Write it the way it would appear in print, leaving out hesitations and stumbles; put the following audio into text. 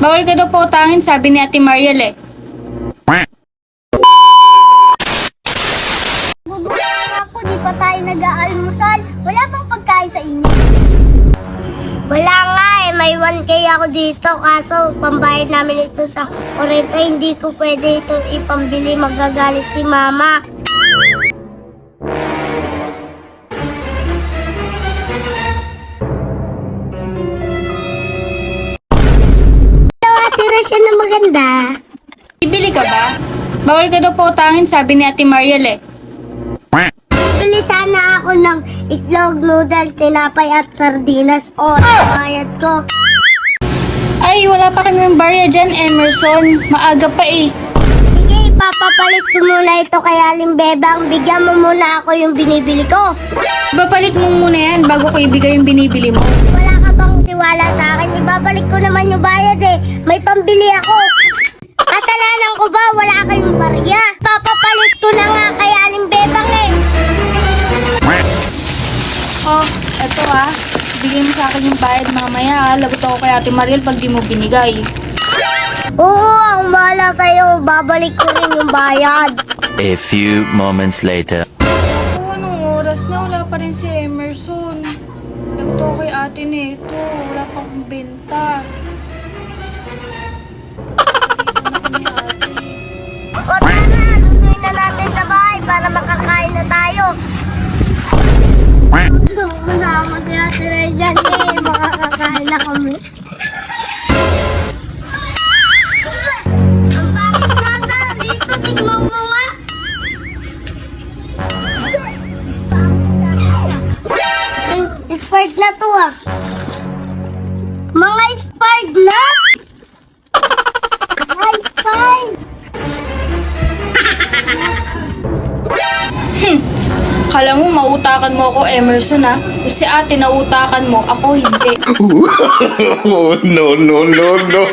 Bawal ka daw pautangin, sabi ni Ate Mariel eh. Gugulat ako, di pa tayo nag-aalmusal. Wala bang pagkain sa inyo? Wala nga eh, may 1K ako dito. Kaso pambayad namin ito sa kurente. Hindi ko pwede ito ipambili, magagalit si mama. Hello, Ate Rasya na maganda. Bibili ka ba? Bawal ka daw pautangin, sabi ni Ate Mariel eh. Bili sana ako ng itlog, noodle, tinapay at sardinas. O, bayad ko. Ay, wala pa kami ng barya dyan, Emerson. Maaga pa eh. Sige, ipapapalit ko muna ito kay Aling Bebang. Bigyan mo muna ako yung binibili ko. Ipapalit mo muna yan bago ko ibigay yung binibili mo. Wala ka bang tiwala sa akin? Ibabalik ko naman yung bayad eh. May pambili ako. Kasalanan ko ba? Wala kayong barya. Papapalit ko na nga kay Aling Bebang eh. Oh, eto ah. Bigay mo sa akin yung bayad mamaya ah. Lagot ako kay Ate Mariel pag di mo binigay. Oo, ang bahala sa'yo. Babalik ko rin yung bayad. A few moments later. Oh, anong oras na? Wala pa rin si Emerson. Lagot ako kay ate nito. Wala pa akong benta. Dito na kami ate. O tara, lutuin na natin sa bahay para makakain na tayo. Kasama si Ate Rejan eh. Makakakain na kami. Ang pangit nasa dito. Tignan mo nga. Expired na to ah. Mga expired na? Ay, fine. Kala mo mautakan mo ako, Emerson ha? Kung si ate nautakan mo, ako hindi. Oh, no, no, no, no.